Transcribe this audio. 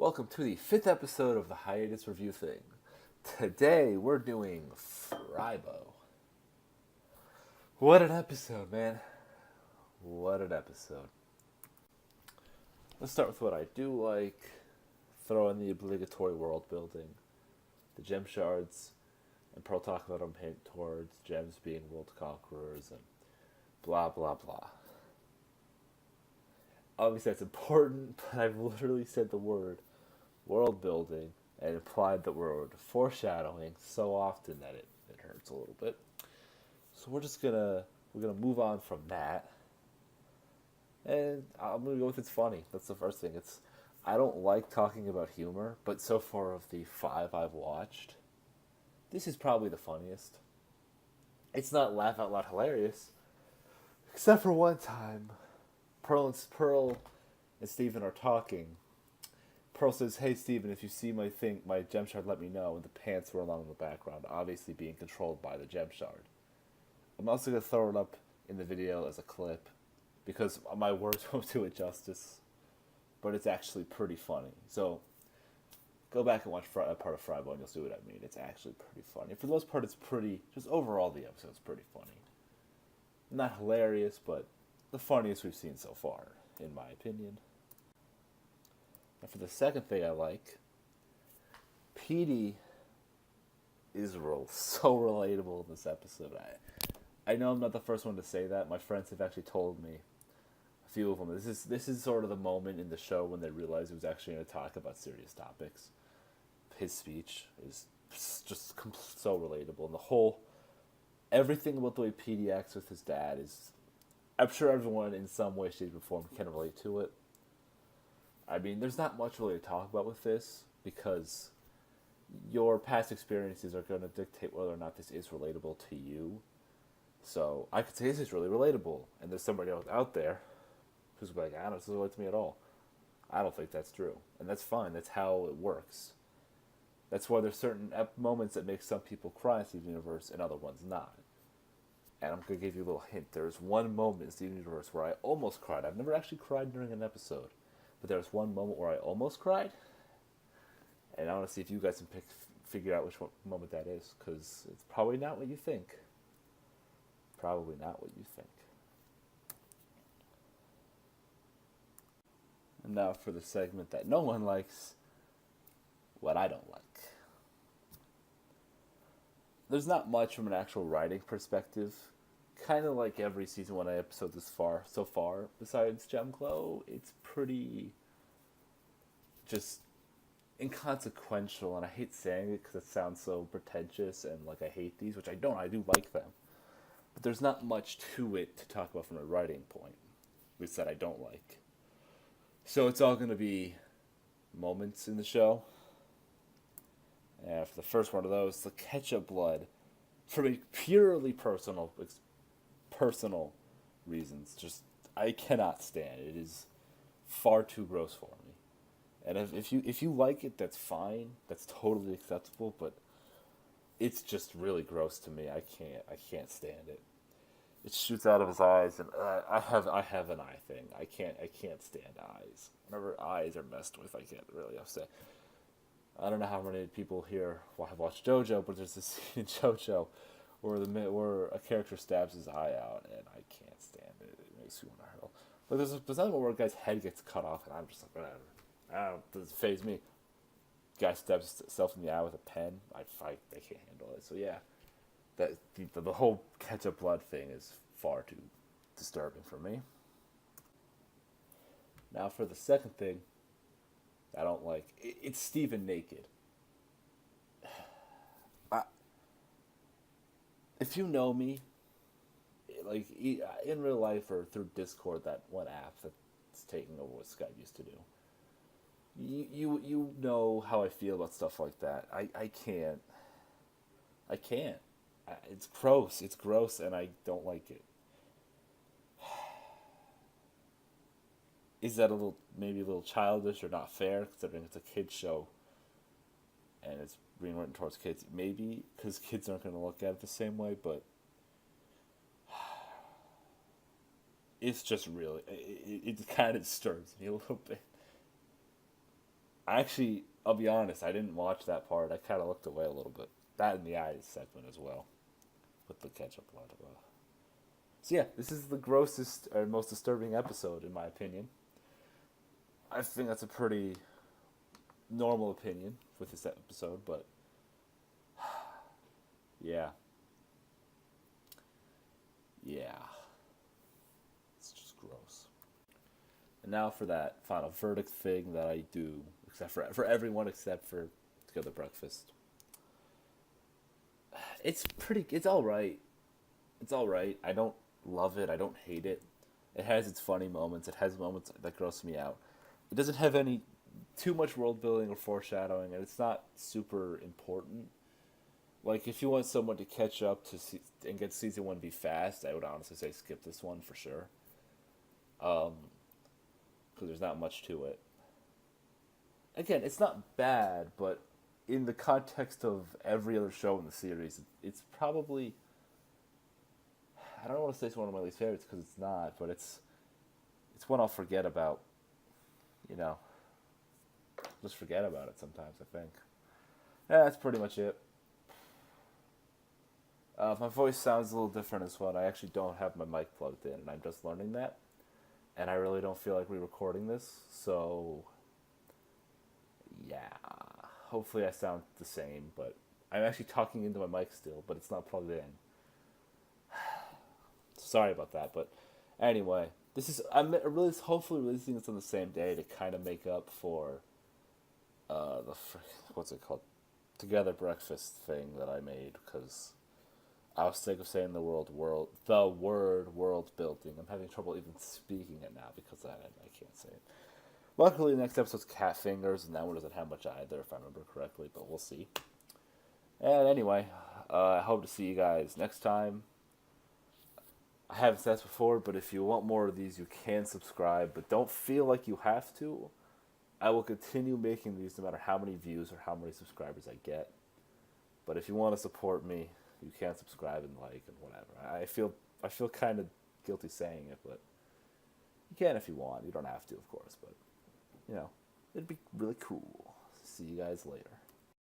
Welcome to the 5th episode of the Hiatus review thing. Today we're doing Frybo. What an episode, man. What an episode. Let's start with what I do like. Throw in the obligatory world building. The gem shards. And Pearl talk about them hint towards gems being world conquerors and blah blah blah. Obviously that's important, but I've literally said the word world building and implied the word foreshadowing so often that it hurts a little bit. So we're gonna move on from that. And I'm gonna go with it's funny. That's the first thing. I don't like talking about humor, but so far of the 5 I've watched, this is probably the funniest. It's not laugh out loud hilarious, except for one time. Pearl and Steven are talking. Pearl says, "Hey Steven, if you see my gem shard, let me know." And the pants were along in the background, obviously being controlled by the gem shard. I'm also gonna throw it up in the video as a clip because my words won't do it justice, but it's actually pretty funny. So go back and watch a part of Frybo and you'll see what I mean. It's actually pretty funny. For the most part, it's pretty. Just overall, the episode's pretty funny. Not hilarious, but the funniest we've seen so far, in my opinion. And for the second thing I like, Petey is so relatable in this episode. I know I'm not the first one to say that. My friends have actually told me, a few of them, this is sort of the moment in the show when they realized he was actually going to talk about serious topics. His speech is just so relatable, and everything about the way Petey acts with his dad is, I'm sure everyone in some way, shape, or form can relate to it. I mean, there's not much really to talk about with this because your past experiences are going to dictate whether or not this is relatable to you. So I could say this is really relatable, and there's somebody else out there who's like, "I don't know, this doesn't relate to me at all." I don't think that's true, and that's fine. That's how it works. That's why there's certain moments that make some people cry in Steven Universe and other ones not. And I'm going to give you a little hint. There's one moment in Steven Universe where I almost cried. I've never actually cried during an episode, but there was one moment where I almost cried, and I want to see if you guys can figure out which moment that is, because it's probably not what you think. Probably not what you think. And now for the segment that no one likes, what I don't like. There's not much from an actual writing perspective. Kind of like every season 1 episode so far, besides Gem Glow, it's pretty just inconsequential, and I hate saying it because it sounds so pretentious and like I hate these, which I don't. I do like them, but there's not much to it to talk about from a writing point, at least that I don't like. So it's all going to be moments in the show. And for the first one of those, the ketchup blood, for me, purely personal reasons, just I cannot stand it. It is far too gross for me. And if you like it, that's fine. That's totally acceptable. But it's just really gross to me. I can't stand it. It shoots out of his eyes, and I have an eye thing. I can't stand eyes. Whenever eyes are messed with, I get really upset. I don't know how many people here have watched JoJo, but there's this scene in JoJo where a character stabs his eye out, and I can't stand it. It makes me want to hurl. But there's another one where a guy's head gets cut off, and I'm just like, whatever. It doesn't faze me. Guy stabs himself in the eye with a pen. I can't handle it. So yeah, the whole ketchup blood thing is far too disturbing for me. Now for the second thing I don't like, it's Steven naked. If you know me, like in real life or through Discord, that one app that's taking over what Skype used to do, you know how I feel about stuff like that. I can't. It's gross. It's gross, and I don't like it. Is that maybe a little childish or not fair, considering it's a kids show, and it's being written towards kids? Maybe because kids aren't going to look at it the same way, but it's just really it kind of disturbs me a little bit. I'll be honest, I didn't watch that part. I kind of looked away a little bit. That and the eyes segment as well, with the ketchup part. So yeah, this is the grossest or most disturbing episode in my opinion. I think that's a pretty normal opinion with this episode, but yeah, yeah, it's just gross. And now for that final verdict thing that I do, except for everyone except for Together Breakfast. It's pretty. It's all right. It's all right. I don't love it. I don't hate it. It has its funny moments. It has moments that gross me out. It doesn't have any too much world building or foreshadowing, and it's not super important. Like if you want someone to catch up to and get season one be fast, I would honestly say skip this one for sure. Because there's not much to it. Again, it's not bad, but in the context of every other show in the series, it's probably, I don't want to say it's one of my least favorites because it's not, but it's one I'll forget about. You know, just forget about it sometimes. I think. Yeah, that's pretty much it. My voice sounds a little different as well. I actually don't have my mic plugged in, and I'm just learning that. And I really don't feel like re-recording this, so yeah. Hopefully I sound the same, but I'm actually talking into my mic still, but it's not plugged in. Sorry about that, but anyway, I'm really hopefully releasing this on the same day to kind of make up for what's it called, Together Breakfast thing that I made because I was sick of saying the word world building. I'm having trouble even speaking it now because I can't say it. Luckily, the next episode's Cat Fingers, and that one doesn't have much either, if I remember correctly, but we'll see. And anyway, I hope to see you guys next time. I haven't said this before, but if you want more of these, you can subscribe, but don't feel like you have to. I will continue making these no matter how many views or how many subscribers I get. But if you want to support me, you can subscribe and like and whatever. I feel kind of guilty saying it, but you can if you want. You don't have to, of course, but you know, it'd be really cool. See you guys later.